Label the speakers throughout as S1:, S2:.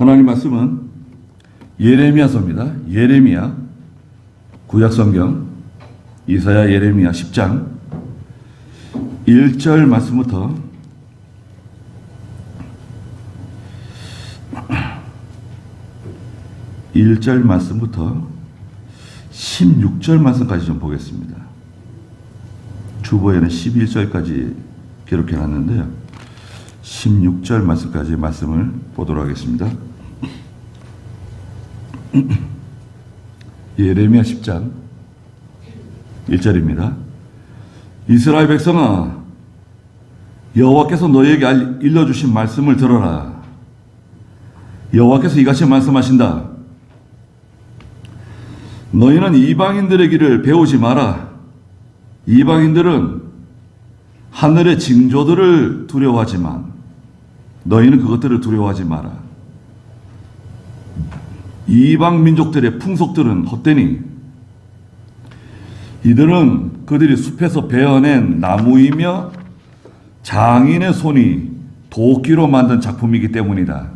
S1: 하나님 말씀은 예레미야서입니다. 예레미야 구약성경 이사야 예레미야 10장 1절 말씀부터 1절 말씀부터 16절 말씀까지 좀 보겠습니다. 주보에는 11절까지 기록해 놨는데요. 16절 말씀까지 말씀을 보도록 하겠습니다. 예레미야 10장 1절입니다. 이스라엘 백성아, 여호와께서 너희에게 일러주신 말씀을 들어라. 여호와께서 이같이 말씀하신다. 너희는 이방인들의 길을 배우지 마라. 이방인들은 하늘의 징조들을 두려워하지만 너희는 그것들을 두려워하지 마라. 이방 민족들의 풍속들은 헛되니 이들은 그들이 숲에서 베어낸 나무이며 장인의 손이 도끼로 만든 작품이기 때문이다.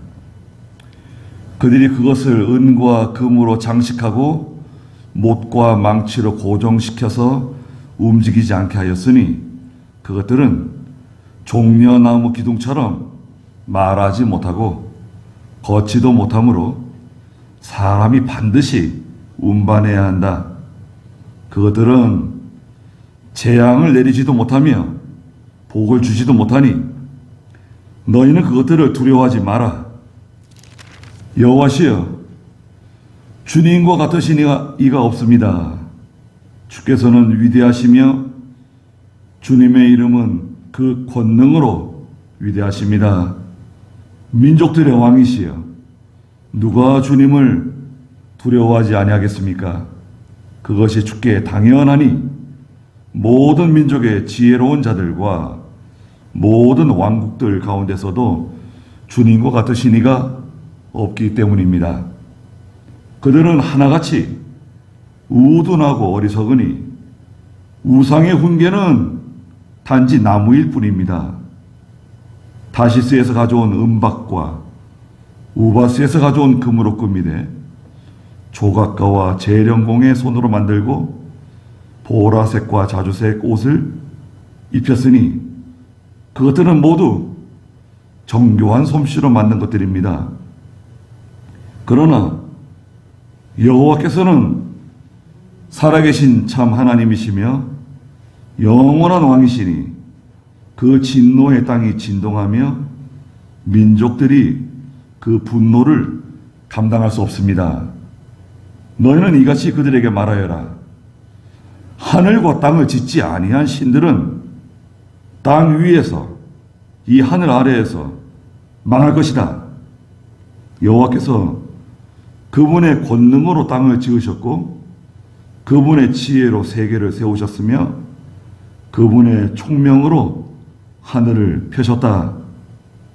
S1: 그들이 그것을 은과 금으로 장식하고 못과 망치로 고정시켜서 움직이지 않게 하였으니 그것들은 종려나무 기둥처럼 말하지 못하고 걷지도 못하므로 사람이 반드시 운반해야 한다. 그것들은 재앙을 내리지도 못하며 복을 주지도 못하니 너희는 그것들을 두려워하지 마라. 여호와시여, 주님과 같으신 이가 없습니다. 주께서는 위대하시며 주님의 이름은 그 권능으로 위대하십니다. 민족들의 왕이시여, 누가 주님을 두려워하지 아니하겠습니까? 그것이 주께 당연하니 모든 민족의 지혜로운 자들과 모든 왕국들 가운데서도 주님과 같으신 이가 없기 때문입니다. 그들은 하나같이 우둔하고 어리석으니 우상의 훈계는 단지 나무일 뿐입니다. 다시스에서 가져온 은박과 우바스에서 가져온 금으로 꾸미되 조각가와 재련공의 손으로 만들고 보라색과 자주색 옷을 입혔으니 그것들은 모두 정교한 솜씨로 만든 것들입니다. 그러나 여호와께서는 살아계신 참 하나님이시며 영원한 왕이시니 그 진노의 땅이 진동하며 민족들이 그 분노를 감당할 수 없습니다. 너희는 이같이 그들에게 말하여라. 하늘과 땅을 짓지 아니한 신들은 땅 위에서 이 하늘 아래에서 망할 것이다. 여호와께서 그분의 권능으로 땅을 지으셨고 그분의 지혜로 세계를 세우셨으며 그분의 총명으로 하늘을 펴셨다.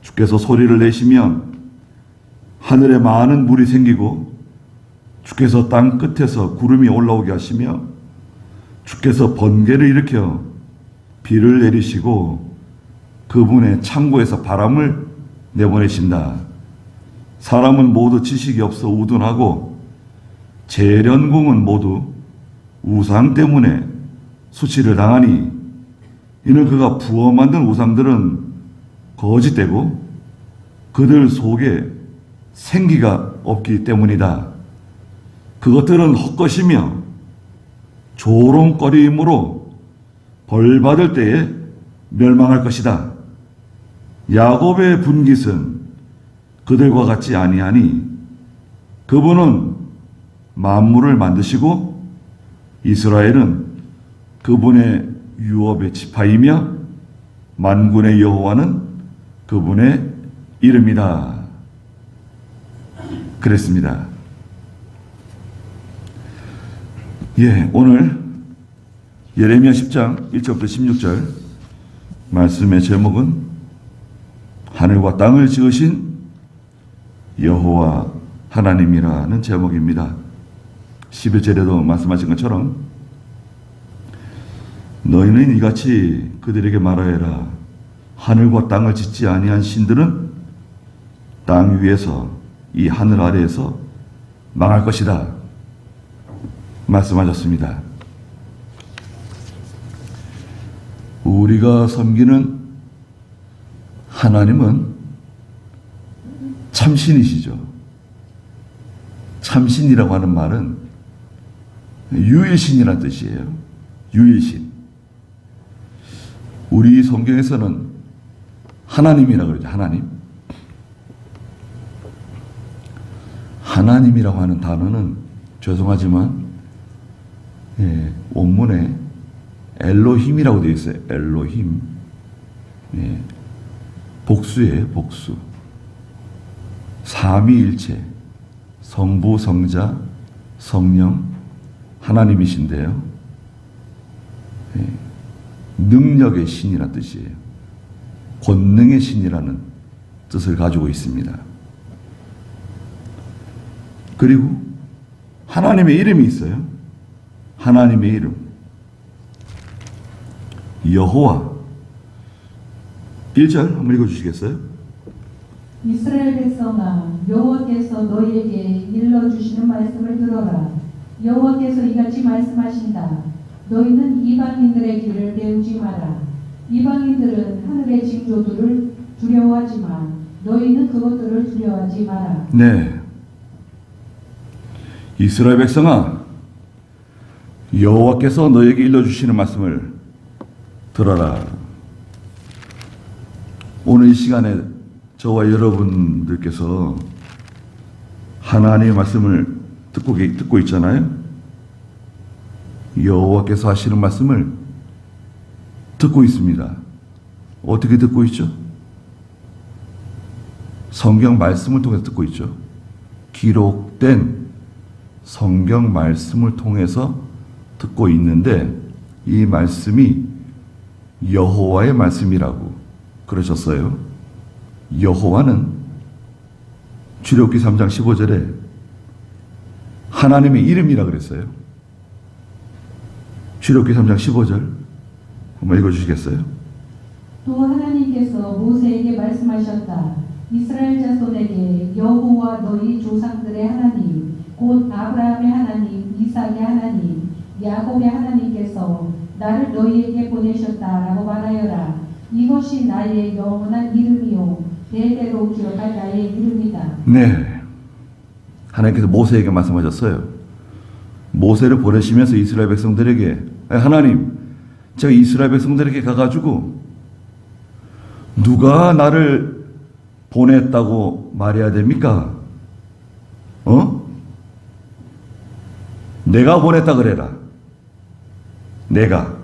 S1: 주께서 소리를 내시면 하늘에 많은 물이 생기고 주께서 땅 끝에서 구름이 올라오게 하시며 주께서 번개를 일으켜 비를 내리시고 그분의 창고에서 바람을 내보내신다. 사람은 모두 지식이 없어 우둔하고 재련공은 모두 우상 때문에 수치를 당하니 이는 그가 부어 만든 우상들은 거짓되고 그들 속에 생기가 없기 때문이다. 그것들은 헛것이며 조롱거리이므로 벌받을 때에 멸망할 것이다. 야곱의 분깃은 그들과 같지 아니하니 그분은 만물을 만드시고 이스라엘은 그분의 유업의 지파이며 만군의 여호와는 그분의 이름이다. 그랬습니다. 오늘 예레미야 10장 1절부터 16절 말씀의 제목은 하늘과 땅을 지으신 여호와 하나님이라는 제목입니다. 11절에도 말씀하신 것처럼 너희는 이같이 그들에게 말하여라. 하늘과 땅을 짓지 아니한 신들은 땅 위에서 이 하늘 아래에서 망할 것이다 말씀하셨습니다. 우리가 섬기는 하나님은 참신이시죠. 참신이라고 하는 말은 유일신이라는 뜻이에요. 유일신. 우리 성경에서는 하나님이라고 그러죠. 하나님. 하나님이라고 하는 단어는 죄송하지만 원문에 엘로힘이라고 되어 있어요. 엘로힘. 복수예요. 복수. 삼위일체. 성부, 성자, 성령 하나님이신데요. 능력의 신이라는 뜻이에요. 권능의 신이라는 뜻을 가지고 있습니다. 그리고 하나님의 이름이 있어요. 하나님의 이름. 여호와. 1절 한번 읽어주시겠어요?
S2: 이스라엘 백성아, 여호와께서 너희에게 일러주시는 말씀을 들어라. 여호와께서 이같이 말씀하신다. 너희는 이방인들의 길을 배우지 마라. 이방인들은 하늘의 징조들을 두려워하지만 너희는 그것들을 두려워하지 마라.
S1: 네. 이스라엘 백성아, 여호와께서 너희에게 일러주시는 말씀을 들어라. 오늘 이 시간에 저와 여러분들께서 하나님의 말씀을 듣고 있잖아요. 여호와께서 하시는 말씀을 듣고 있습니다. 어떻게 듣고 있죠? 성경 말씀을 통해서 듣고 있죠. 기록된 성경 말씀을 통해서 듣고 있는데 이 말씀이 여호와의 말씀이라고 그러셨어요. 여호와는 출애굽기 3장 15절에 하나님의 이름이라 그랬어요. 출애굽기 3장 15절 한번 읽어주시겠어요?
S2: 또 하나님께서 모세에게 말씀하셨다. 이스라엘 자손에게 여호와 너희 조상들의 하나님 곧 아브라함의 하나님, 이삭의 하나님, 야곱의 하나님께서 나를 너희에게 보내셨다라고 말하여라. 이것이 나의 영원한 이름이요 대대로 기억할 나의 이름이다.
S1: 네, 하나님께서 모세에게 말씀하셨어요. 모세를 보내시면서 이스라엘 백성들에게 하나님, 제가 이스라엘 백성들에게 가가지고 누가 나를 보냈다고 말해야 됩니까? 내가 보냈다 그래라. 내가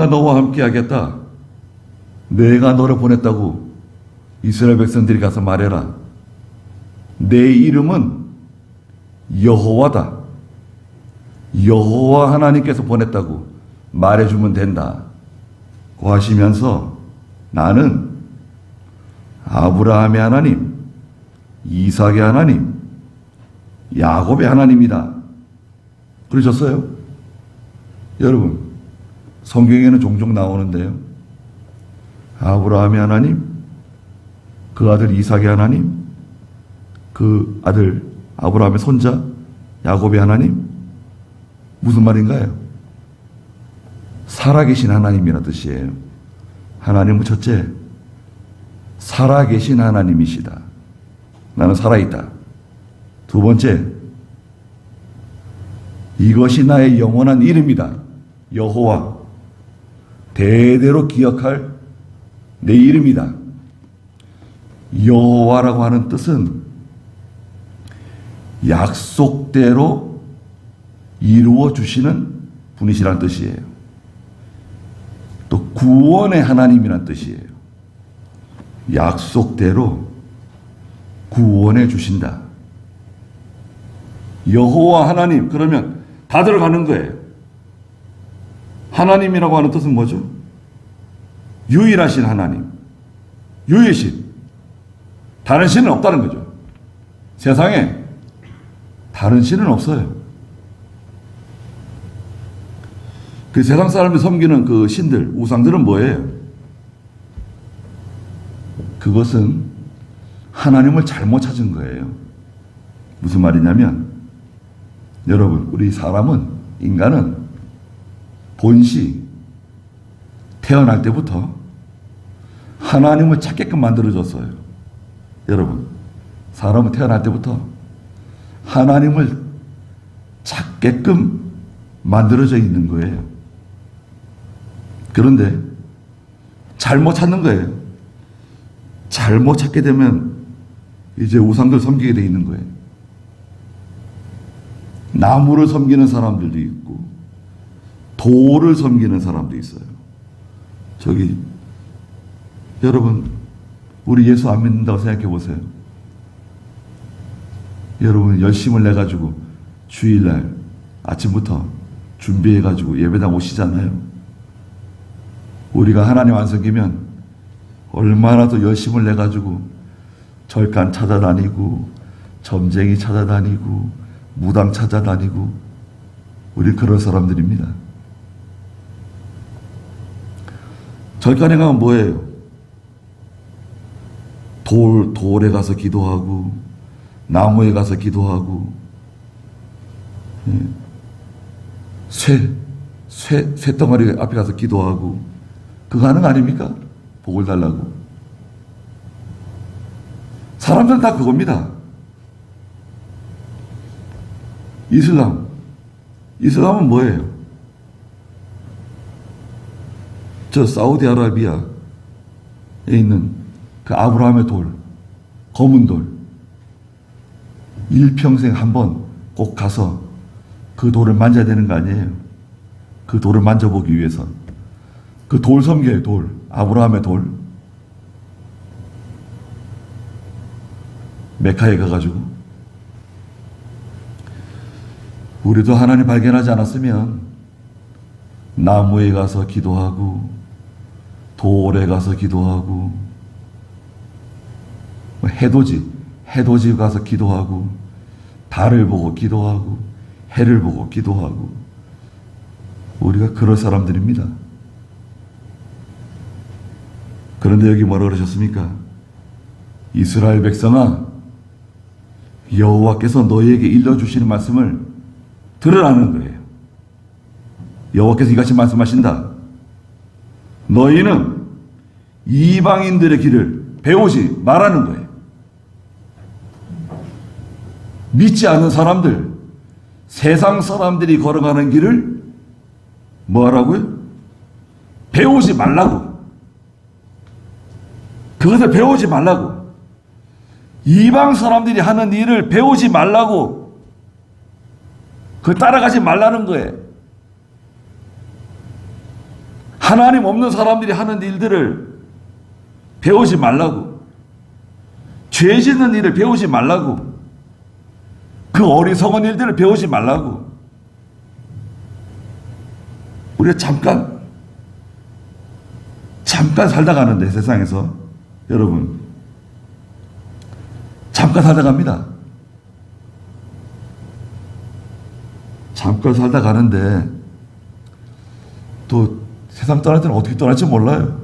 S1: 너와 함께 하겠다. 내가 너를 보냈다고 이스라엘 백성들이 가서 말해라. 내 이름은 여호와다. 여호와 하나님께서 보냈다고 말해주면 된다고 하시면서 나는 아브라함의 하나님, 이삭의 하나님, 야곱의 하나님이다. 그러셨어요? 여러분, 성경에는 종종 나오는데요. 아브라함의 하나님, 그 아들 이삭의 하나님, 그 아들 아브라함의 손자 야곱의 하나님, 무슨 말인가요? 살아계신 하나님이라는 뜻이에요. 하나님은 첫째, 살아계신 하나님이시다. 나는 살아있다. 두 번째, 이것이 나의 영원한 이름이다. 여호와, 대대로 기억할 내 이름이다. 여호와라고 하는 뜻은 약속대로 이루어 주시는 분이시라는 뜻이에요. 또 구원의 하나님이라는 뜻이에요. 약속대로 구원해 주신다. 여호와 하나님, 그러면 다 들어가는 거예요. 하나님이라고 하는 뜻은 뭐죠? 유일하신 하나님, 유일신. 다른 신은 없다는 거죠. 세상에 다른 신은 없어요. 그 세상 사람들이 섬기는 그 신들, 우상들은 뭐예요? 그것은 하나님을 잘못 찾은 거예요. 무슨 말이냐면, 여러분, 우리 사람은, 인간은 본시, 태어날 때부터 하나님을 찾게끔 만들어졌어요. 여러분, 사람은 태어날 때부터 하나님을 찾게끔 만들어져 있는 거예요. 그런데 잘못 찾는 거예요. 잘못 찾게 되면 이제 우상들 섬기게 돼 있는 거예요. 나무를 섬기는 사람들도 있고 돌을 섬기는 사람도 있어요. 저기 여러분, 우리 예수 안 믿는다고 생각해 보세요. 여러분 열심을 내가지고 주일날 아침부터 준비해가지고 예배당 오시잖아요. 우리가 하나님 안 섬기면 얼마나 더 열심을 내가지고 절간 찾아다니고 점쟁이 찾아다니고 무당 찾아다니고, 우리 그런 사람들입니다. 절간에 가면 뭐예요? 돌에 가서 기도하고 나무에 가서 기도하고, 쇠덩어리 앞에 가서 기도하고, 그거 하는 거 아닙니까? 복을 달라고. 사람들은 다 그겁니다. 이슬람은 뭐예요? 저 사우디아라비아에 있는 그 아브라함의 돌, 검은 돌, 일평생 한번 꼭 가서 그 돌을 만져야 되는 거 아니에요? 그 돌을 만져보기 위해서. 그 돌 섬겨요, 돌. 아브라함의 돌. 메카에 가가지고. 우리도 하나님 발견하지 않았으면 나무에 가서 기도하고 돌에 가서 기도하고 해돋이 가서 기도하고 달을 보고 기도하고 해를 보고 기도하고, 우리가 그럴 사람들입니다. 그런데 여기 뭐라 그러셨습니까? 이스라엘 백성아, 여호와께서 너희에게 일러주시는 말씀을 들으라는 거예요. 여호와께서 이같이 말씀하신다. 너희는 이방인들의 길을 배우지 말라는 거예요. 믿지 않는 사람들, 세상 사람들이 걸어가는 길을 뭐 하라고요? 배우지 말라고. 그것을 배우지 말라고. 이방 사람들이 하는 일을 배우지 말라고. 그걸 따라가지 말라는 거예요. 하나님 없는 사람들이 하는 일들을 배우지 말라고. 죄 짓는 일을 배우지 말라고. 그 어리석은 일들을 배우지 말라고. 우리가 잠깐 살다 가는데, 세상에서 여러분 잠깐 살다 갑니다. 잠깐 살다 가는데 또 세상 떠날 때는 어떻게 떠날지 몰라요.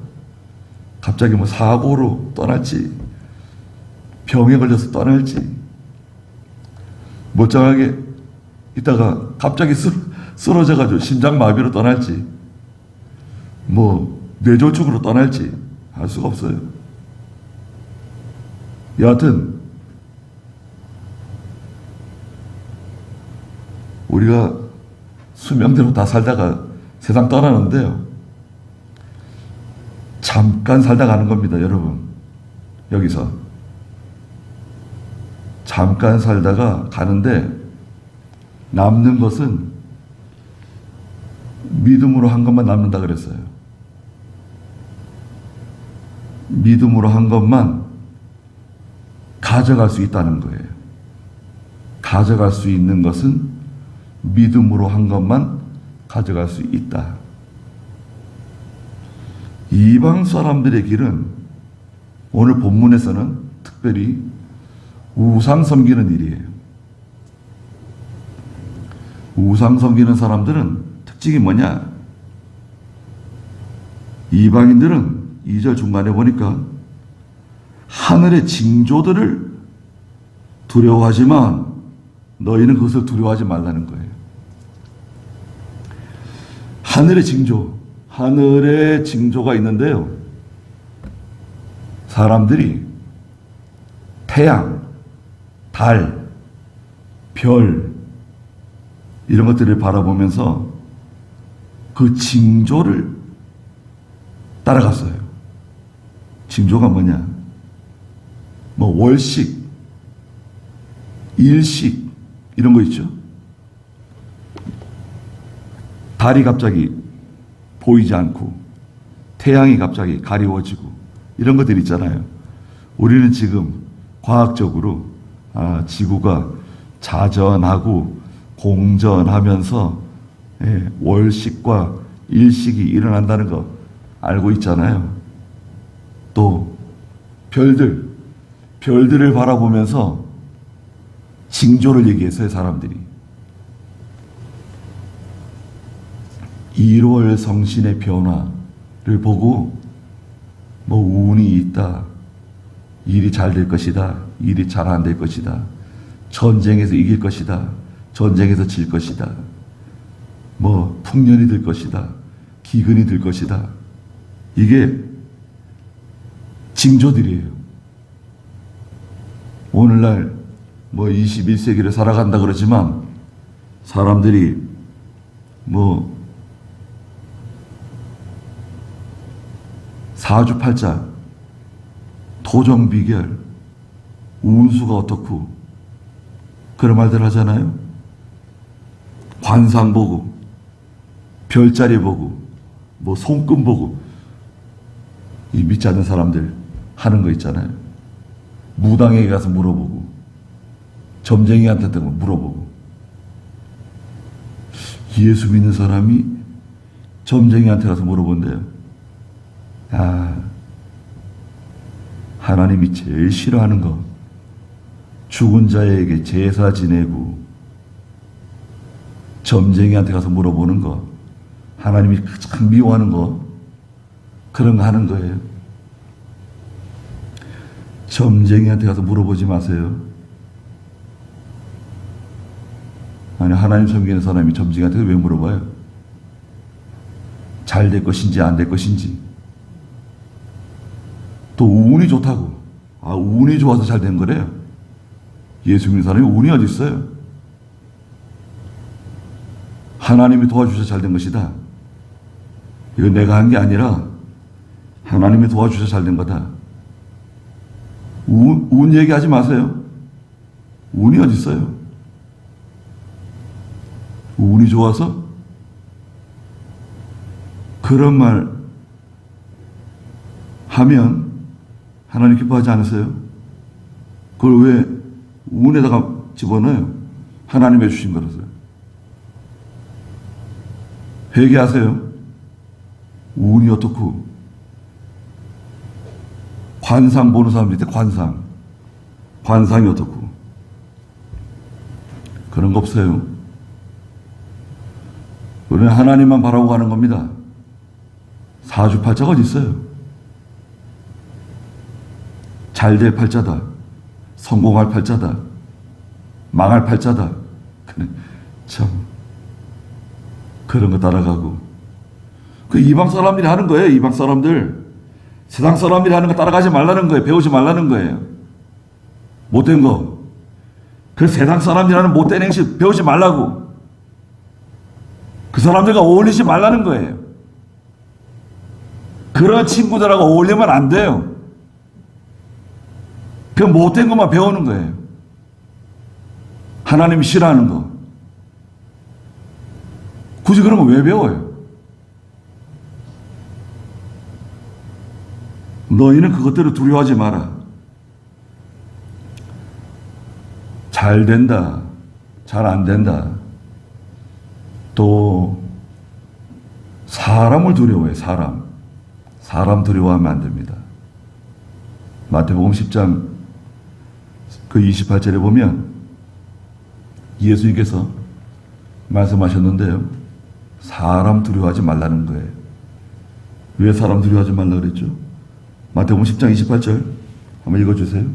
S1: 갑자기 뭐 사고로 떠날지, 병에 걸려서 떠날지, 멀쩡하게 있다가 갑자기 쓰러져가지고 심장마비로 떠날지, 뭐 뇌졸중으로 떠날지 알 수가 없어요. 여하튼 우리가 수명대로 다 살다가 세상 떠나는데요, 잠깐 살다 가는 겁니다. 여러분, 여기서 잠깐 살다가 가는데 남는 것은 믿음으로 한 것만 남는다 그랬어요. 믿음으로 한 것만 가져갈 수 있다는 거예요. 가져갈 수 있는 것은 믿음으로 한 것만 가져갈 수 있다. 이방 사람들의 길은 오늘 본문에서는 특별히 우상 섬기는 일이에요. 우상 섬기는 사람들은 특징이 뭐냐? 이방인들은 2절 중간에 보니까 하늘의 징조들을 두려워하지만 너희는 그것을 두려워하지 말라는 거예요. 하늘의 징조가 있는데요. 사람들이 태양, 달, 별 이런 것들을 바라보면서 그 징조를 따라갔어요. 징조가 뭐냐? 뭐 월식, 일식 이런 거 있죠. 달이 갑자기 보이지 않고 태양이 갑자기 가리워지고 이런 것들 있잖아요. 우리는 지금 과학적으로 지구가 자전하고 공전하면서 월식과 일식이 일어난다는 거 알고 있잖아요. 또 별들을 바라보면서 징조를 얘기했어요. 사람들이 1월 성신의 변화를 보고 뭐 운이 있다, 일이 잘 될 것이다, 일이 잘 안 될 것이다, 전쟁에서 이길 것이다, 전쟁에서 질 것이다, 뭐 풍년이 들 것이다, 기근이 들 것이다. 이게 징조들이에요. 오늘날 뭐 21세기를 살아간다 그러지만 사람들이 뭐 사주팔자, 토정비결, 운수가 어떻고 그런 말들 하잖아요. 관상 보고 별자리 보고 뭐 손금 보고 이 믿지 않는 사람들 하는 거 있잖아요. 무당에게 가서 물어보고 점쟁이한테 물어보고 예수 믿는 사람이 점쟁이한테 가서 물어본대요. 하나님이 제일 싫어하는 거 죽은 자에게 제사 지내고 점쟁이한테 가서 물어보는 거, 하나님이 참 미워하는 거, 그런 거 하는 거예요. 점쟁이한테 가서 물어보지 마세요. 아니, 하나님 섬기는 사람이 점쟁이한테 왜 물어봐요? 잘 될 것인지 안 될 것인지. 또 운이 좋다고. 운이 좋아서 잘 된 거래요. 예수 믿는 사람이 운이 어디 있어요? 하나님이 도와주셔서 잘 된 것이다. 이건 내가 한 게 아니라 하나님이 도와주셔서 잘 된 거다. 운 얘기하지 마세요. 운이 어디 있어요? 운이 좋아서? 그런 말 하면 하나님 기뻐하지 않으세요? 그걸 왜 운에다가 집어넣어요? 하나님이 주신 거라서요. 회개하세요. 운이 어떻고. 관상 보는 사람들 있대. 관상이 어떻고. 그런 거 없어요. 우리는 하나님만 바라고 가는 겁니다. 사주팔자가 어디 있어요? 잘될 팔자다, 성공할 팔자다, 망할 팔자다. 참 그런 거 따라가고. 그 이방 사람들이 하는 거예요. 이방 사람들, 세상 사람들이 하는 거 따라가지 말라는 거예요. 배우지 말라는 거예요. 못된 거. 그 세상 사람들이 하는 못된 행실 배우지 말라고. 그 사람들과 어울리지 말라는 거예요. 그런 친구들하고 어울리면 안 돼요. 그 못된 것만 배우는 거예요. 하나님이 싫어하는 거. 굳이 그런 거 왜 배워요? 너희는 그것들을 두려워하지 마라. 잘 된다, 잘 안 된다. 또 사람을 두려워해. 사람 두려워하면 안 됩니다. 마태복음 10장 그 28절에 보면 예수님께서 말씀하셨는데요. 사람 두려워하지 말라는 거예요. 왜 사람 두려워하지 말라 그랬죠? 마태복음 10장 28절 한번 읽어주세요.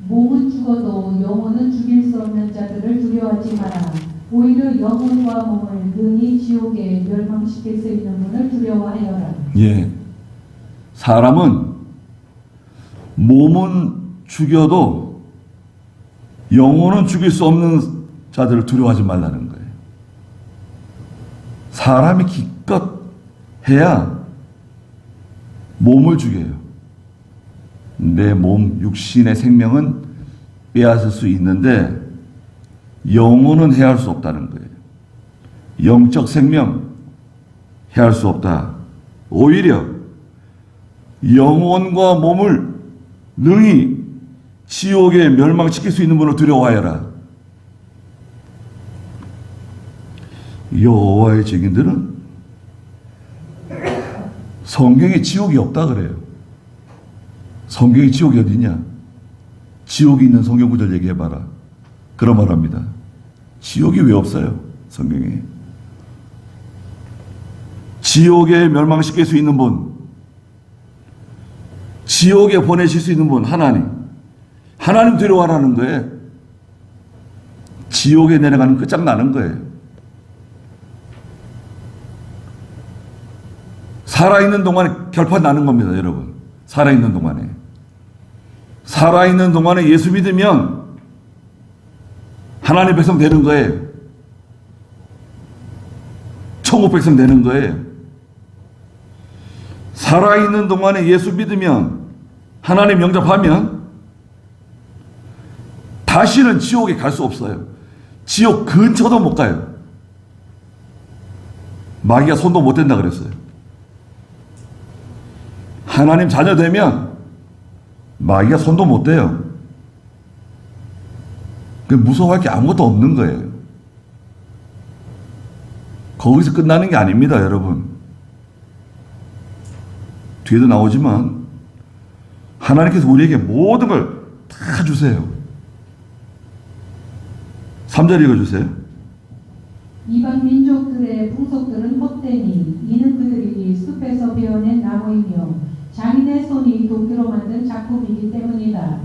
S2: 몸은 죽어도 영혼은 죽일 수 없는 자들을 두려워하지 마라. 오히려 영혼과 몸을 능히 지옥에 멸망시킬 수 있는 분을 두려워하여라.
S1: 예. 사람은 몸은 죽여도 영혼은 죽일 수 없는 자들을 두려워하지 말라는 거예요. 사람이 기껏 해야 몸을 죽여요. 내 몸, 육신의 생명은 빼앗을 수 있는데 영혼은 해할 수 없다는 거예요. 영적 생명 해할 수 없다. 오히려 영혼과 몸을 능히 지옥에 멸망시킬 수 있는 분을 두려워하여라. 여호와의 증인들은 성경에 지옥이 없다 그래요. 성경에 지옥이 어디냐? 지옥이 있는 성경 구절 얘기해봐라. 그런 말합니다. 지옥이 왜 없어요? 성경에. 지옥에 멸망시킬 수 있는 분, 지옥에 보내실 수 있는 분, 하나님. 하나님 두려워하라는 거예요. 지옥에 내려가는 끝장나는 거예요. 살아있는 동안에 결판 나는 겁니다, 여러분. 살아있는 동안에. 살아있는 동안에 예수 믿으면 하나님 백성 되는 거예요. 천국 백성 되는 거예요. 살아있는 동안에 예수 믿으면 하나님 영접하면 다시는 지옥에 갈 수 없어요. 지옥 근처도 못 가요. 마귀가 손도 못 댄다 그랬어요. 하나님 자녀 되면 마귀가 손도 못 대요. 무서워할 게 아무것도 없는 거예요. 거기서 끝나는 게 아닙니다, 여러분. 뒤에도 나오지만 하나님께서 우리에게 모든 걸 다 주세요. 3절 읽어주세요.
S2: 이방 민족들의 풍속들은 헛되니 이는 그들이 숲에서 베어낸 나무이며 장인의 손이 도끼로 만든 작품이기 때문이다.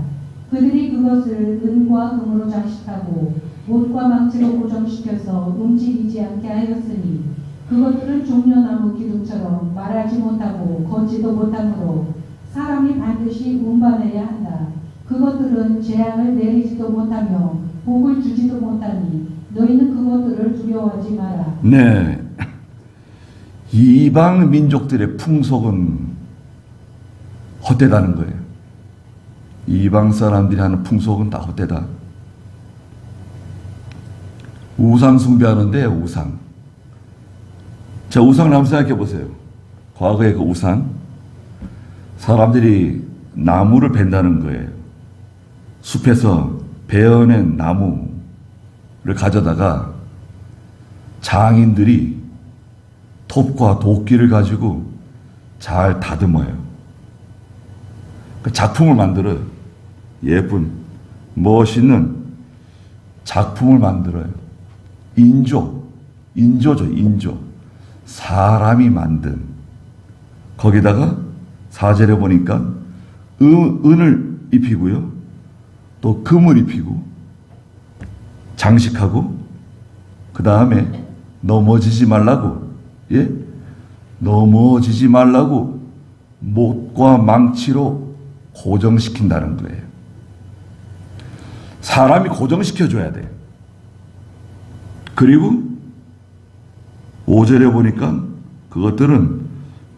S2: 그들이 그것을 은과 금으로 장식하고 못과 망치로 고정시켜서 움직이지 않게 하였으니 그것들은 종려나무 기둥처럼 말하지 못하고 걷지도 못하므로 사람이 반드시 운반해야 한다. 그것들은 재앙을 내리지도 못하며 복을 주지도 못하니 너희는 그것들을 두려워하지 마라.
S1: 네. 이방 민족들의 풍속은 헛되다는 거예요. 이방 사람들이 하는 풍속은 다 헛되다. 우상 숭배하는데 우상. 자, 우상을 한번 생각해 보세요. 과거의 그 우상. 사람들이 나무를 벤다는 거예요. 숲에서 베어낸 나무를 가져다가 장인들이 톱과 도끼를 가지고 잘 다듬어요. 그 작품을 만들어요. 예쁜, 멋있는 작품을 만들어요. 인조죠, 인조. 사람이 만든. 거기다가 4절에 보니까 은을 입히고요. 또 금을 입히고 장식하고 그 다음에 넘어지지 말라고 넘어지지 말라고 못과 망치로 고정시킨다는 거예요. 사람이 고정시켜줘야 돼요. 그리고 5절에 보니까 그것들은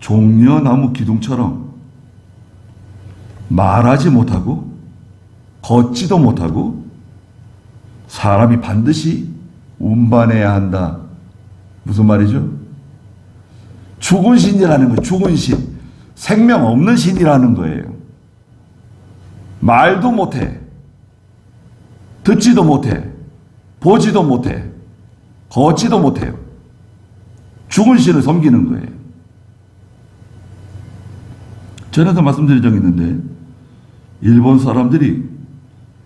S1: 종려나무 기둥처럼 말하지 못하고 걷지도 못하고 사람이 반드시 운반해야 한다. 무슨 말이죠? 죽은 신이라는 거예요. 죽은 신. 생명 없는 신이라는 거예요. 말도 못해. 듣지도 못해. 보지도 못해. 걷지도 못해요. 죽은 신을 섬기는 거예요. 전에도 말씀드린 적이 있는데 일본 사람들이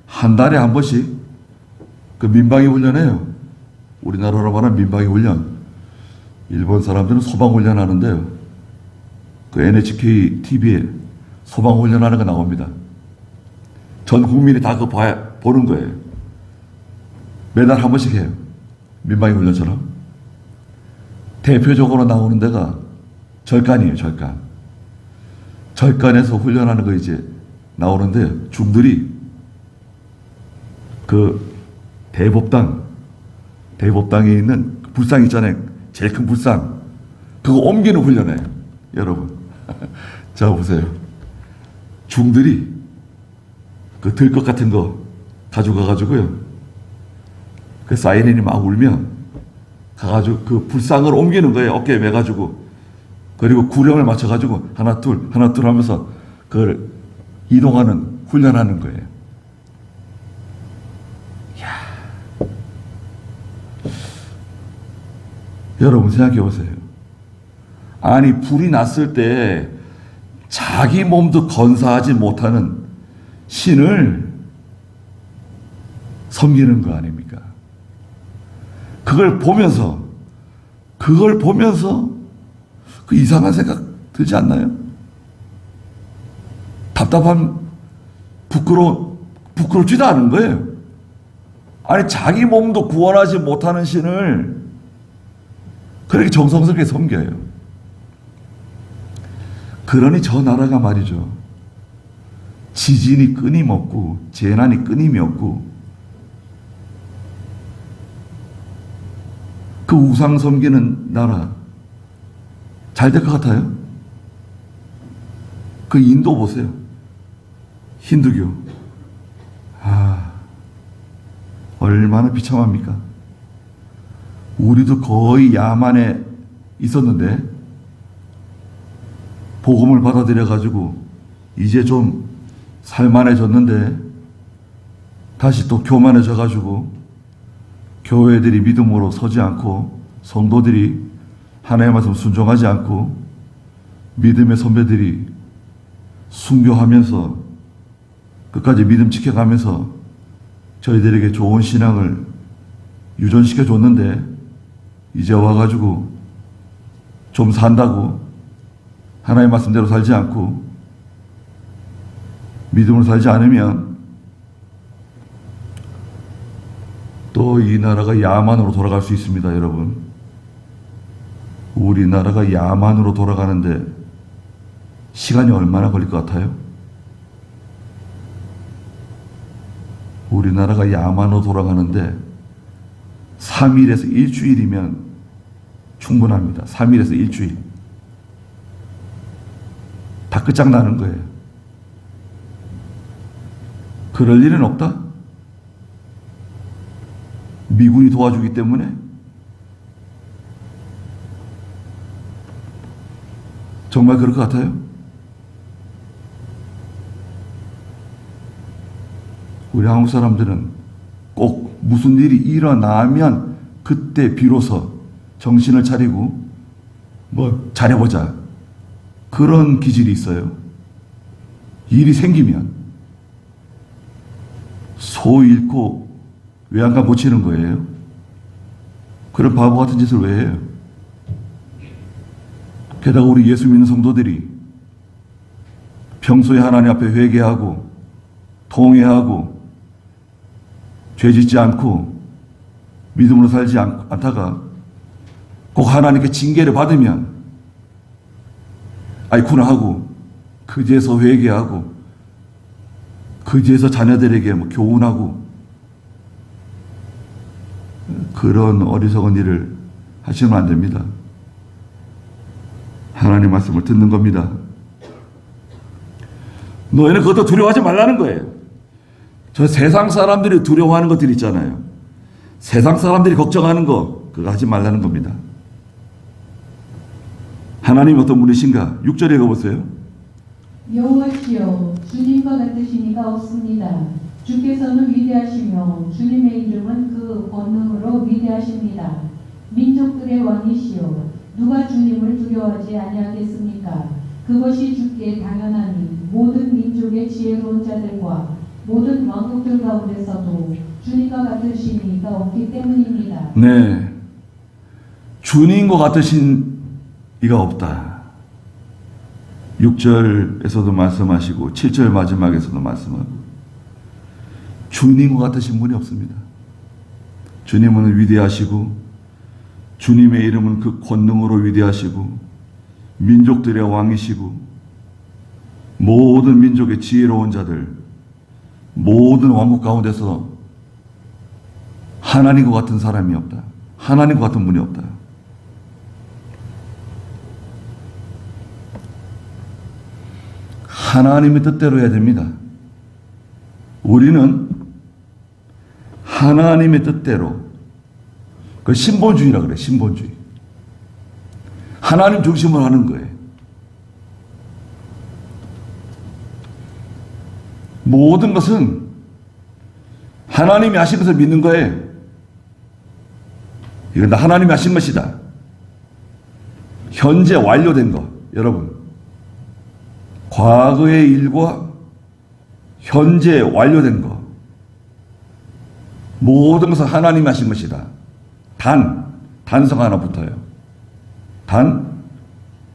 S1: 한 달에 한 번씩 그 민방위 훈련해요. 우리나라로 말하는 민방위 훈련. 일본 사람들은 소방 훈련 하는데요. 그 NHK TV에 소방 훈련 하는 거 나옵니다. 전 국민이 다 그거 보는 거예요. 매달 한 번씩 해요. 민방위 훈련처럼. 대표적으로 나오는 데가 절간이에요, 절간. 절간에서 훈련하는 거 이제 나오는데, 중들이 그 대법당에 있는 불상 있잖아요. 제일 큰 불상. 그거 옮기는 훈련이에요, 여러분. 자, 보세요. 중들이 그 들것 같은 거 가져가가지고요. 그 사이렌이 막 울면 가가지고 그 불상을 옮기는 거예요. 어깨에 매가지고. 그리고 구령을 맞춰가지고 하나 둘 하면서 그걸 이동하는 훈련하는 거예요. 이야. 여러분 생각해 보세요. 아니 불이 났을 때 자기 몸도 건사하지 못하는 신을 섬기는 거 아닙니까? 그걸 보면서 그 이상한 생각 들지 않나요? 답답한 부끄럽지도 않은 거예요. 아니 자기 몸도 구원하지 못하는 신을 그렇게 정성스럽게 섬겨요. 그러니 저 나라가 말이죠. 지진이 끊임없고 재난이 끊임이 없고 그 우상 섬기는 나라 잘 될 것 같아요? 그 인도 보세요. 힌두교. 얼마나 비참합니까? 우리도 거의 야만에 있었는데 복음을 받아들여가지고 이제 좀 살만해졌는데 다시 또 교만해져가지고 교회들이 믿음으로 서지 않고 성도들이 하나님의 말씀 순종하지 않고 믿음의 선배들이 순교하면서 끝까지 믿음 지켜가면서 저희들에게 좋은 신앙을 유전시켜 줬는데 이제 와가지고 좀 산다고 하나님의 말씀대로 살지 않고 믿음으로 살지 않으면 또 이 나라가 야만으로 돌아갈 수 있습니다, 여러분. 우리나라가 야만으로 돌아가는데 시간이 얼마나 걸릴 것 같아요? 우리나라가 야만으로 돌아가는데 3일에서 일주일이면 충분합니다. 3일에서 일주일. 다 끝장나는 거예요. 그럴 일은 없다? 미군이 도와주기 때문에? 정말 그럴 것 같아요? 우리 한국 사람들은 꼭 무슨 일이 일어나면 그때 비로소 정신을 차리고 뭐 잘해보자. 그런 기질이 있어요. 일이 생기면 소 잃고 외양간 고치는 거예요. 그런 바보 같은 짓을 왜 해요? 게다가 우리 예수 믿는 성도들이 평소에 하나님 앞에 회개하고 통회하고 죄 짓지 않고 믿음으로 살지 않다가 꼭 하나님께 징계를 받으면 아이쿠나 하고 그제서 회개하고 그제서 자녀들에게 뭐 교훈하고 그런 어리석은 일을 하시면 안 됩니다. 하나님 말씀을 듣는 겁니다. 너희는 그것도 두려워하지 말라는 거예요. 저 세상 사람들이 두려워하는 것들 있잖아요. 세상 사람들이 걱정하는 거 그거 하지 말라는 겁니다. 하나님 어떤 분이신가? 6절에 읽어보세요.
S2: 여호와시여 주님과 같으신 이가 없습니다. 주께서는 위대하시며 주님의 이름은 그 권능으로 위대하십니다. 민족들의 왕이시여 누가 주님을 두려워하지 아니하겠습니까? 그것이 주께 당연하니 모든 민족의 지혜로운 자들과 모든 왕국들 가운데서도 주님과 같으신 이가 없기 때문입니다.
S1: 네, 주님과 같으신 이가 없다. 6절에서도 말씀하시고 7절 마지막에서도 말씀하고 주님과 같으신 분이 없습니다. 주님은 위대하시고 주님의 이름은 그 권능으로 위대하시고 민족들의 왕이시고 모든 민족의 지혜로운 자들, 모든 왕국 가운데서 하나님과 같은 사람이 없다. 하나님과 같은 분이 없다. 하나님의 뜻대로 해야 됩니다. 우리는 하나님의 뜻대로, 그 신본주의라 그래, 신본주의. 하나님 중심으로 하는 거예요. 모든 것은 하나님이 하신 것을 믿는 거예요. 이건 다 하나님이 하신 것이다. 현재 완료된 것, 여러분. 과거의 일과 현재 완료된 것. 모든 것은 하나님이 하신 것이다. 단성 하나 붙어요.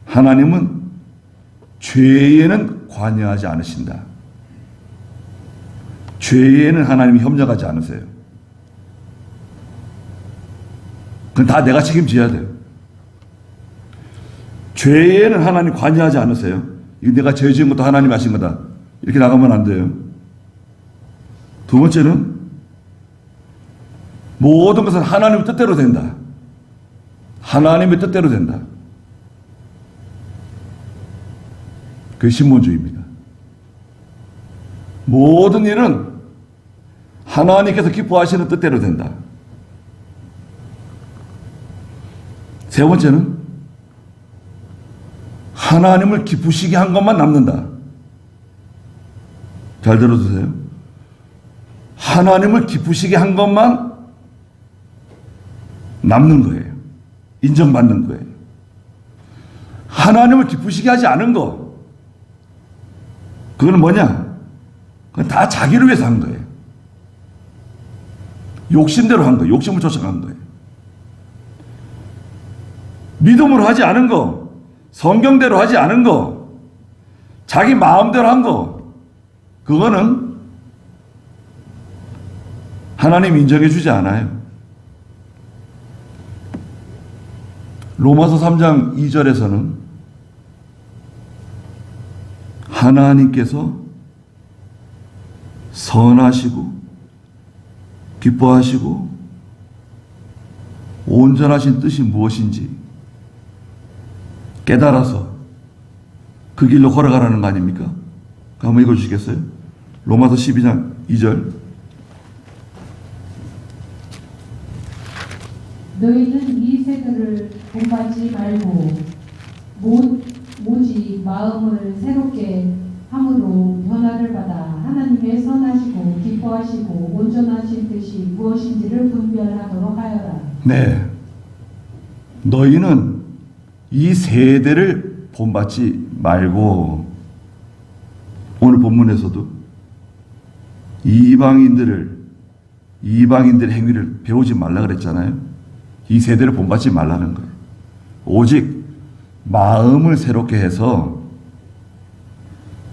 S1: 하나님은 죄에는 관여하지 않으신다. 죄에는 하나님이 협력하지 않으세요. 그건 다 내가 책임져야 돼요. 죄에는 하나님 관여하지 않으세요. 이거 내가 죄 지은 것도 하나님이 하신 거다. 이렇게 나가면 안 돼요. 두 번째는 모든 것은 하나님의 뜻대로 된다. 하나님의 뜻대로 된다. 그게 신본주의입니다. 모든 일은 하나님께서 기뻐하시는 뜻대로 된다. 세 번째는 하나님을 기쁘시게 한 것만 남는다. 잘 들어주세요. 하나님을 기쁘시게 한 것만 남는 거예요. 인정받는 거예요. 하나님을 기쁘시게 하지 않은 거, 그건 뭐냐? 그건 다 자기를 위해서 한 거예요. 욕심대로 한 거예요. 욕심을 쫓아간 거예요. 믿음으로 하지 않은 거, 성경대로 하지 않은 거, 자기 마음대로 한 거, 그거는 하나님 인정해 주지 않아요. 로마서 3장 2절에서는 하나님께서 선하시고 기뻐하시고 온전하신 뜻이 무엇인지 깨달아서 그 길로 걸어가라는 거 아닙니까? 한번 읽어주시겠어요? 로마서 12장 2절.
S2: 너희는 이 세대를 본받지 말고 오직 마음을 새롭게 함으로 변화를 받아 하나님의 선하시고 기뻐하시고 온전하신 뜻이 무엇인지를 분별하도록 하여라.
S1: 네. 너희는 이 세대를 본받지 말고, 오늘 본문에서도 이방인들의 행위를 배우지 말라 그랬잖아요. 이 세대를 본받지 말라는 거예요. 오직 마음을 새롭게 해서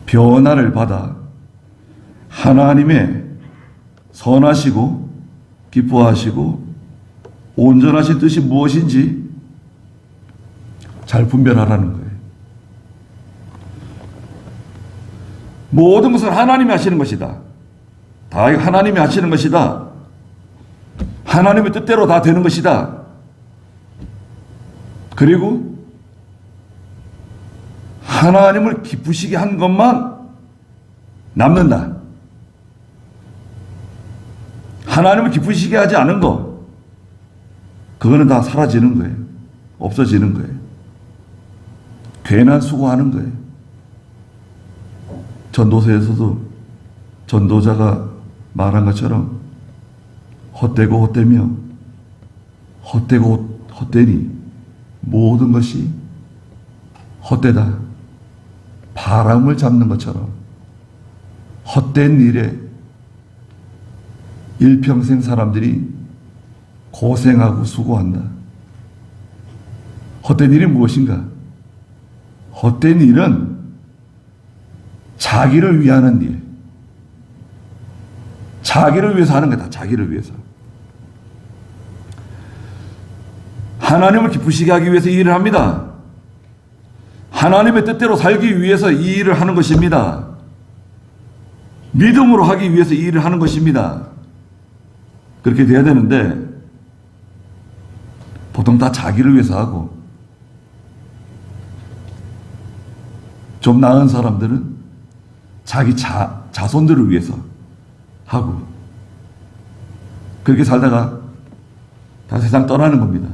S1: 변화를 받아 하나님의 선하시고 기뻐하시고 온전하신 뜻이 무엇인지 잘 분별하라는 거예요. 모든 것은 하나님이 하시는 것이다. 다 하나님이 하시는 것이다. 하나님의 뜻대로 다 되는 것이다. 그리고 하나님을 기쁘시게 한 것만 남는다. 하나님을 기쁘시게 하지 않은 거, 그거는 다 사라지는 거예요. 없어지는 거예요. 괜한 수고하는 거예요. 전도서에서도 전도자가 말한 것처럼 헛되고 헛되며 헛되고 헛되니 모든 것이 헛되다. 바람을 잡는 것처럼 헛된 일에 일평생 사람들이 고생하고 수고한다. 헛된 일이 무엇인가? 헛된 일은 자기를 위하는 일, 자기를 위해서 하는 거다. 자기를 위해서. 하나님을 기쁘시게 하기 위해서 이 일을 합니다. 하나님의 뜻대로 살기 위해서 이 일을 하는 것입니다. 믿음으로 하기 위해서 이 일을 하는 것입니다. 그렇게 돼야 되는데 보통 다 자기를 위해서 하고, 좀 나은 사람들은 자기 자손들을 위해서 하고, 그렇게 살다가 다 세상 떠나는 겁니다.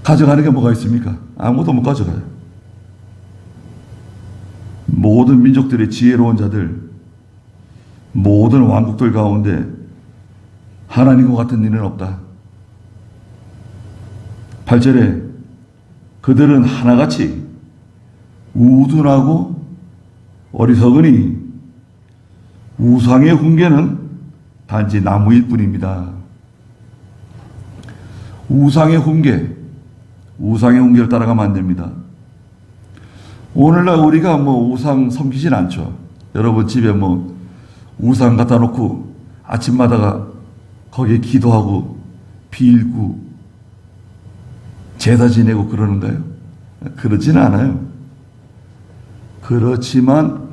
S1: 가져가는 게 뭐가 있습니까? 아무것도 못 가져가요. 모든 민족들의 지혜로운 자들, 모든 왕국들 가운데 하나님과 같은 이는 없다. 8절에 그들은 하나같이 우둔하고 어리석으니 우상의 훈계는 단지 나무일 뿐입니다. 우상의 훈계를 따라가면 안 됩니다. 오늘날 우리가 우상 섬기진 않죠. 여러분 집에 우상 갖다 놓고 아침마다 거기에 기도하고 빌고 제사 지내고 그러는가요? 그러지는 않아요. 그렇지만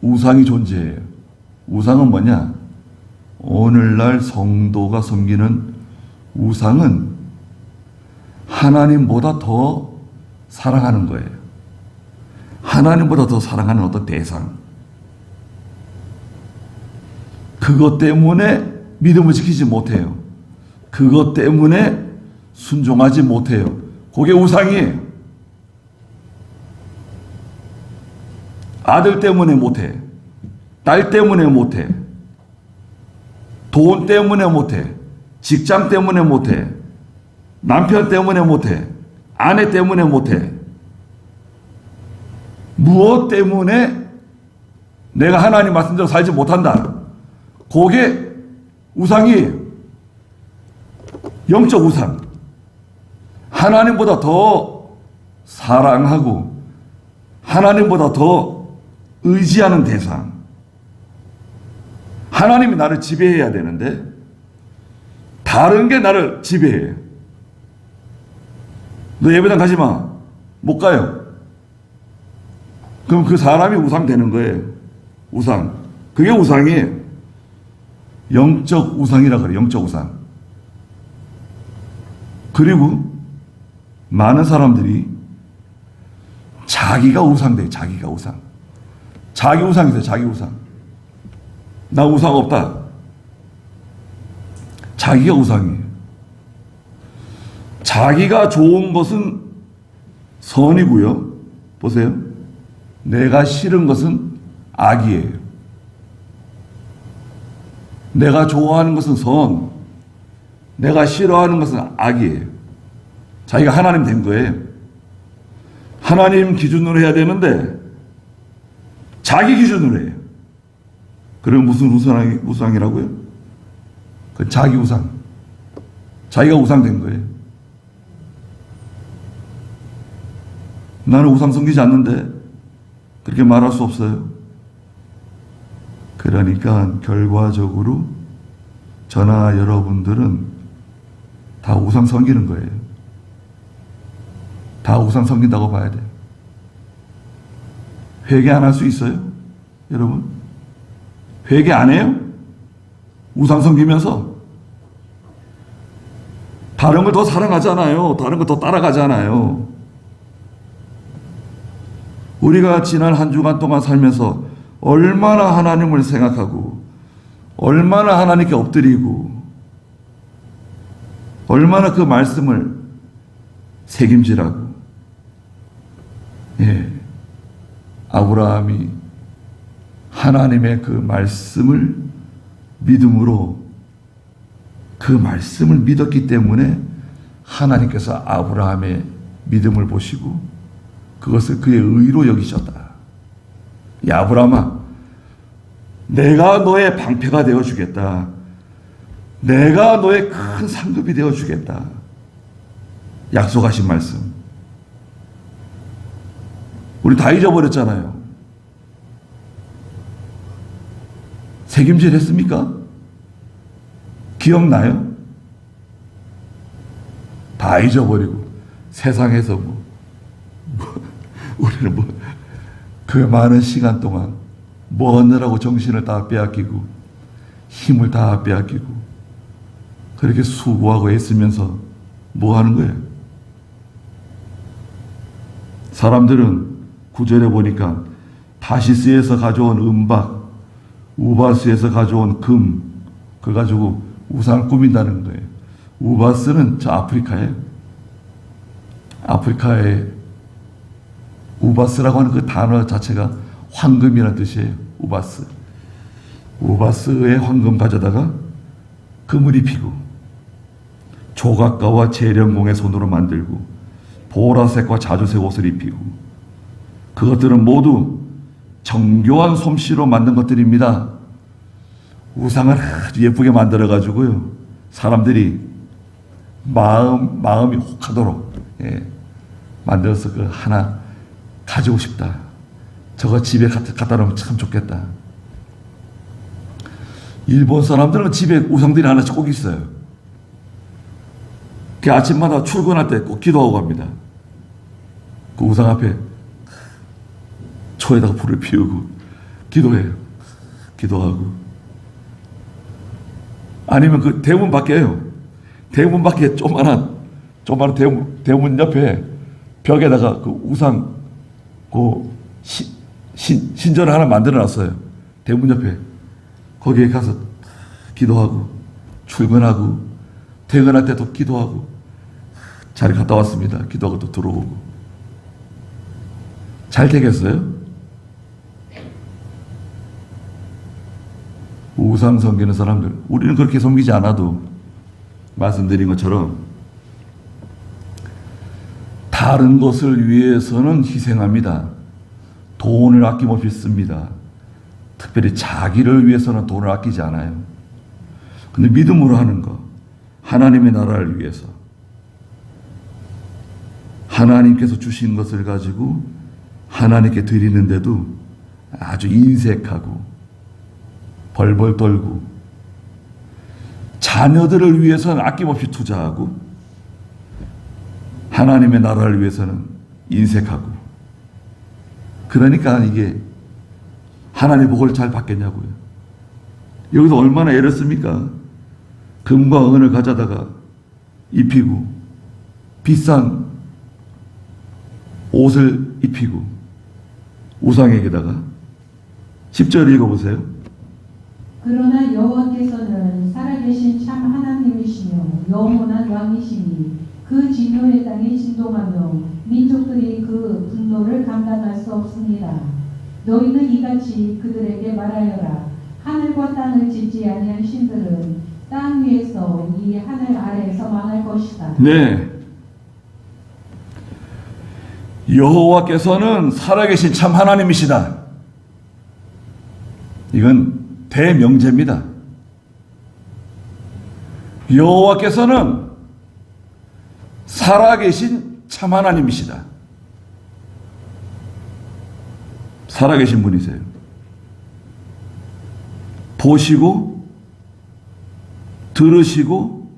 S1: 우상이 존재해요. 우상은 뭐냐? 오늘날 성도가 섬기는 우상은 하나님보다 더 사랑하는 거예요. 하나님보다 더 사랑하는 어떤 대상. 그것 때문에 믿음을 지키지 못해요. 그것 때문에 순종하지 못해요. 그게 우상이에요. 아들 때문에 못해. 딸 때문에 못해. 돈 때문에 못해. 직장 때문에 못해. 남편 때문에 못해. 아내 때문에 못해. 무엇 때문에 내가 하나님 말씀대로 살지 못한다. 그게 우상이에요. 영적 우상. 하나님보다 더 사랑하고 하나님보다 더 의지하는 대상. 하나님이 나를 지배해야 되는데 다른 게 나를 지배해요. 너 예배당 가지 마. 못 가요. 그럼 그 사람이 우상 되는 거예요. 우상. 그게 우상이에요. 영적 우상이라 그래요. 영적 우상. 그리고 많은 사람들이 자기가 우상돼요. 자기가 우상. 자기 우상 있어요. 자기 우상. 나 우상 없다. 자기가 우상이에요. 자기가 좋은 것은 선이고요. 보세요. 내가 싫은 것은 악이에요. 내가 좋아하는 것은 선, 내가 싫어하는 것은 악이에요. 자기가 하나님 된 거예요. 하나님 기준으로 해야 되는데 자기 기준으로 해요. 그럼 무슨 우상이라고요? 그 자기 우상. 자기가 우상 된 거예요. 나는 우상 섬기지 않는데 그렇게 말할 수 없어요. 그러니까 결과적으로 저나 여러분들은 다 우상 섬기는 거예요. 다 우상 섬긴다고 봐야 돼요. 회개 안 할 수 있어요? 여러분? 회개 안 해요? 우상 섬기면서 다른 걸 더 사랑하잖아요. 다른 걸 더 따라가잖아요. 우리가 지난 한 주간 동안 살면서 얼마나 하나님을 생각하고 얼마나 하나님께 엎드리고 얼마나 그 말씀을 새김질하고. 아브라함이 하나님의 그 말씀을 믿음으로 그 말씀을 믿었기 때문에 하나님께서 아브라함의 믿음을 보시고 그것을 그의 의로 여기셨다. 야 아브라함아, 내가 너의 방패가 되어주겠다. 내가 너의 큰 상급이 되어주겠다. 약속하신 말씀. 우리 다 잊어버렸잖아요. 책임질 했습니까? 기억나요? 다 잊어버리고 세상에서 우리는 그 많은 시간 동안 뭐 얻느라고 정신을 다 빼앗기고 힘을 다 빼앗기고 그렇게 수고하고 애쓰면서 뭐 하는 거예요? 사람들은 구절에 보니까 다시스에서 가져온 은박, 우바스에서 가져온 금, 그걸 가지고 우상을 꾸민다는 거예요. 우바스는 저 아프리카에 우바스라고 하는 그 단어 자체가 황금이라는 뜻이에요. 우바스. 우바스의 황금 가져다가 금을 입히고 조각가와 재련공의 손으로 만들고 보라색과 자주색 옷을 입히고 그것들은 모두 정교한 솜씨로 만든 것들입니다. 우상을 아주 예쁘게 만들어 가지고요. 사람들이 마음이 혹하도록 만들어서 그 하나 가지고 싶다. 저거 집에 갖다 놓으면 참 좋겠다. 일본 사람들은 집에 우상들이 하나씩 꼭 있어요. 그 아침마다 출근할 때 꼭 기도하고 갑니다. 그 우상 앞에 초에다가 불을 피우고 기도해요. 기도하고. 아니면 그 대문 밖에요. 대문 밖에 조그만한 대문 옆에 벽에다가 그 우상 그 신전을 하나 만들어 놨어요. 대문 옆에. 거기에 가서 기도하고 출근하고 퇴근할 때도 기도하고 잘 갔다 왔습니다. 기도하고 또 들어오고. 잘 되겠어요? 우상 섬기는 사람들, 우리는 그렇게 섬기지 않아도 말씀드린 것처럼 다른 것을 위해서는 희생합니다. 돈을 아낌없이 씁니다. 특별히 자기를 위해서는 돈을 아끼지 않아요. 근데 믿음으로 하는 거, 하나님의 나라를 위해서 하나님께서 주신 것을 가지고 하나님께 드리는데도 아주 인색하고 벌벌 떨고 자녀들을 위해서는 아낌없이 투자하고 하나님의 나라를 위해서는 인색하고 그러니까 이게 하나님의 복을 잘 받겠냐고요. 여기서 얼마나 애를 씁니까? 금과 은을 가져다가 입히고 비싼 옷을 입히고 우상에게다가 10절 읽어보세요.
S2: 그러나 여호와께서는 살아계신 참 하나님이시며 영원한 왕이시니 그 진노의 땅이 진동하며 민족들이 그 분노를 감당할 수 없습니다. 너희는 이같이 그들에게 말하여라. 하늘과 땅을 짓지 아니한 신들은 땅 위에서 이 하늘 아래에서 망할 것이다.
S1: 네. 여호와께서는 살아계신 참 하나님이시다. 이건 대명제입니다. 여호와께서는 살아계신 참 하나님이시다. 살아계신 분이세요. 보시고 들으시고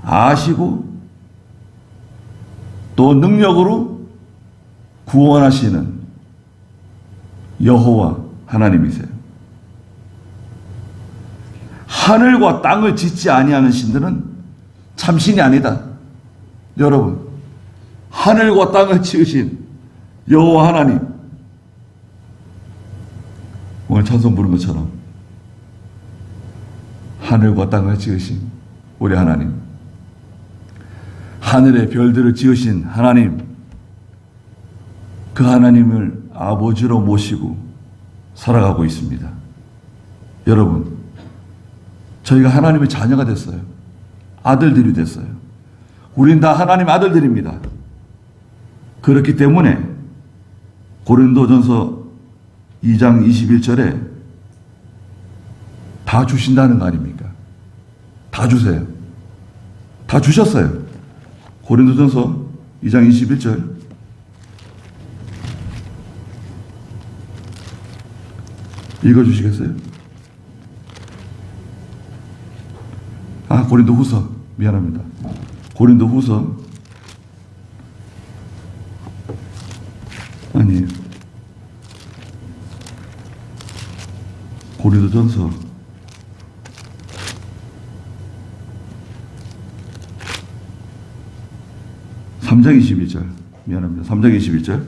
S1: 아시고 또 능력으로 구원하시는 여호와 하나님이세요. 하늘과 땅을 짓지 아니하는 신들은 참신이 아니다. 여러분, 하늘과 땅을 지으신 여호와 하나님, 오늘 찬송 부른 것처럼 하늘과 땅을 지으신 우리 하나님, 하늘의 별들을 지으신 하나님, 그 하나님을 아버지로 모시고 살아가고 있습니다. 여러분, 저희가 하나님의 자녀가 됐어요. 아들들이 됐어요. 우린 다 하나님 아들들입니다. 그렇기 때문에 고린도전서 2장 21절에 다 주신다는 거 아닙니까? 다 주세요. 다 주셨어요. 고린도전서 2장 21절 읽어주시겠어요? 고린도 후서. 미안합니다. 고린도 후서. 아니에요. 고린도 전서. 삼 장 21절. 미안합니다. 3장 21절.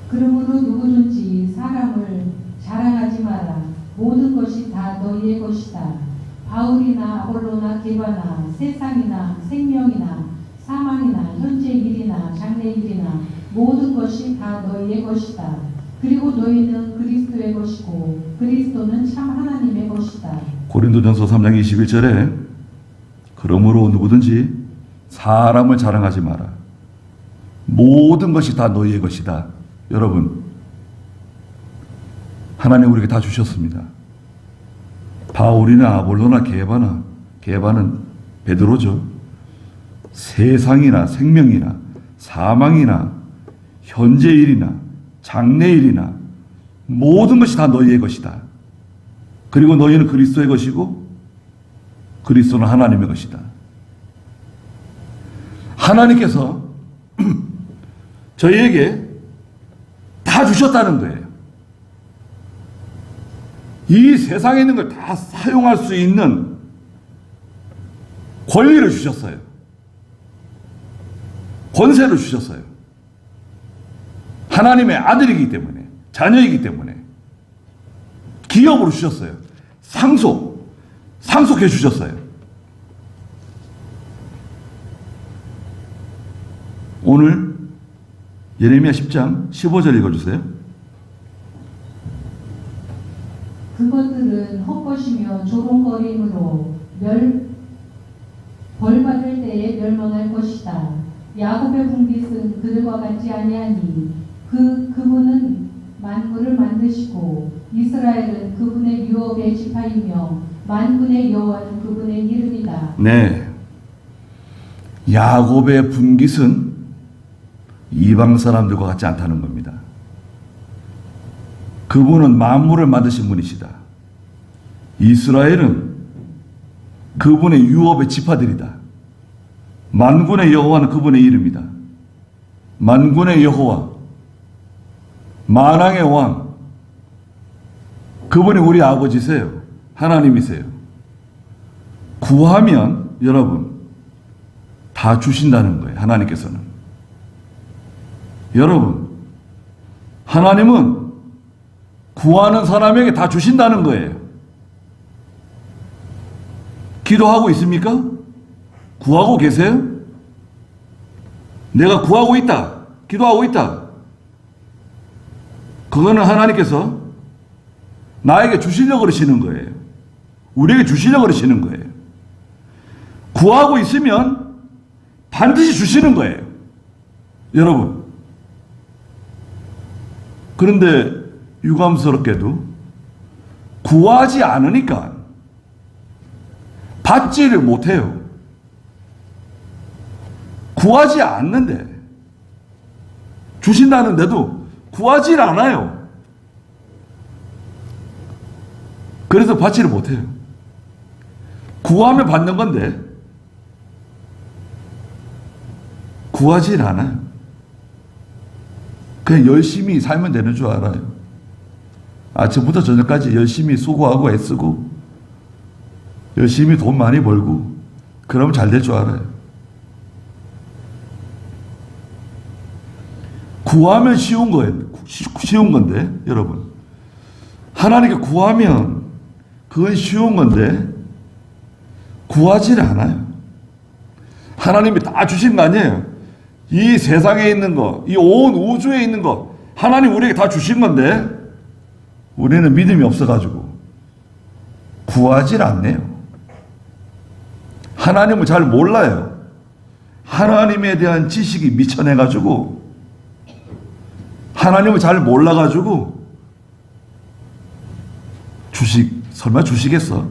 S2: 그러므로 누구든지 사람을 자랑하지 마라. 모든 것이 다 너희의 것이다. 바울이나 아볼로나 게바나 세상이나 생명이나 사망이나 현재 일이나 장래 일이나 모든 것이 다 너희의 것이다. 그리고 너희는 그리스도의 것이고 그리스도는 참 하나님의 것이다.
S1: 고린도전서 3장 21절에 그러므로 누구든지 사람을 자랑하지 마라. 모든 것이 다 너희의 것이다. 여러분, 하나님 우리에게 다 주셨습니다. 바울이나 아볼로나 게바는 베드로죠. 세상이나 생명이나 사망이나 현재 일이나 장래 일이나 모든 것이 다 너희의 것이다. 그리고 너희는 그리스도의 것이고 그리스도는 하나님의 것이다. 하나님께서 저희에게 다 주셨다는 거예요. 이 세상에 있는 걸 다 사용할 수 있는 권리를 주셨어요. 권세를 주셨어요. 하나님의 아들이기 때문에, 자녀이기 때문에 기업으로 주셨어요. 상속해 주셨어요. 오늘 예레미야 10장 15절 읽어주세요.
S2: 그것들은 헛것이며 조롱거림으로 벌받을 때에 멸망할 것이다. 야곱의 분깃은 그들과 같지 아니하니 그분은 만물을 만드시고 이스라엘은 그분의 유업의 지파이며 만군의 여호와는 그분의 이름이다.
S1: 네, 야곱의 분깃은 이방 사람들과 같지 않다는 겁니다. 그분은 만물을 만드신 분이시다. 이스라엘은 그분의 유업의 지파들이다. 만군의 여호와는 그분의 이름이다. 만군의 여호와, 만왕의 왕, 그분이 우리 아버지세요. 하나님이세요. 구하면 여러분 다 주신다는 거예요. 하나님께서는. 여러분, 하나님은 구하는 사람에게 다 주신다는 거예요. 기도하고 있습니까? 구하고 계세요? 내가 구하고 있다. 기도하고 있다. 그거는 하나님께서 나에게 주시려고 그러시는 거예요. 우리에게 주시려고 그러시는 거예요. 구하고 있으면 반드시 주시는 거예요. 여러분. 그런데 유감스럽게도 구하지 않으니까 받지를 못해요. 구하지 않는데 주신다는데도 구하지 않아요. 그래서 받지를 못해요. 구하면 받는 건데 구하지 않아요. 그냥 열심히 살면 되는 줄 알아요. 아침부터 저녁까지 열심히 수고하고 애쓰고 열심히 돈 많이 벌고 그러면 잘 될 줄 알아요. 구하면 쉬운 거예요. 쉬운 건데 여러분, 하나님께 구하면 그건 쉬운 건데 구하지를 않아요. 하나님이 다 주신 거 아니에요. 이 세상에 있는 거, 이 온 우주에 있는 거 하나님 우리에게 다 주신 건데 우리는 믿음이 없어가지고 구하질 않네요. 하나님을 잘 몰라요. 하나님에 대한 지식이 미천해가지고 하나님을 잘 몰라가지고 설마 주시겠어?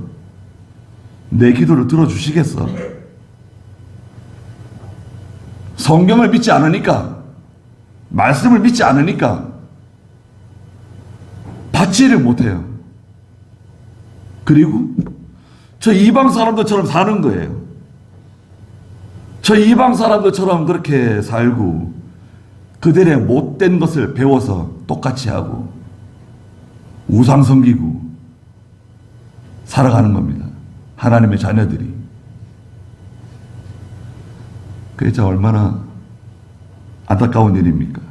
S1: 내 기도를 들어주시겠어? 성경을 믿지 않으니까, 말씀을 믿지 않으니까 받지를 못해요. 그리고 저 이방 사람들처럼 사는 거예요. 저 이방 사람들처럼 그렇게 살고 그들의 못된 것을 배워서 똑같이 하고 우상 섬기고 살아가는 겁니다. 하나님의 자녀들이. 그게 참 얼마나 안타까운 일입니까?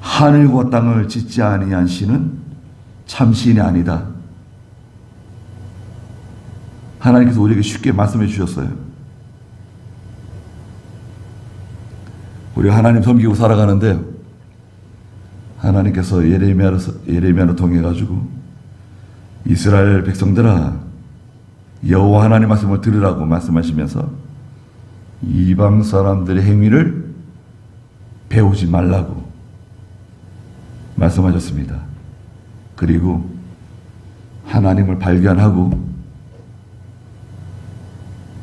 S1: 하늘과 땅을 짓지 아니한 신은 참 신이 아니다. 하나님께서 우리에게 쉽게 말씀해 주셨어요. 우리가 하나님 섬기고 살아가는데 하나님께서 예레미야를 통해 가지고 이스라엘 백성들아 여호와 하나님 말씀을 들으라고 말씀하시면서 이방 사람들의 행위를 배우지 말라고 말씀하셨습니다. 그리고 하나님을 발견하고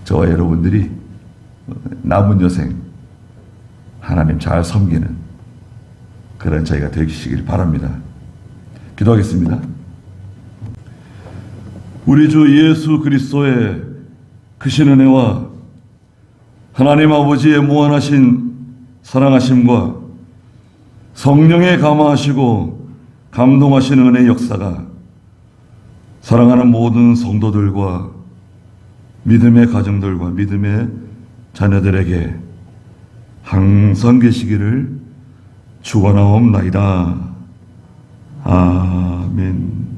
S1: 저와 여러분들이 남은 여생 하나님 잘 섬기는 그런 저희가 되시길 바랍니다. 기도하겠습니다. 우리 주 예수 그리스도의 크신 은혜와 하나님 아버지의 무한하신 사랑하심과 성령의 감화하시고 감동하시는 은혜의 역사가 사랑하는 모든 성도들과 믿음의 가정들과 믿음의 자녀들에게 항상 계시기를 축원하옵나이다. 아멘.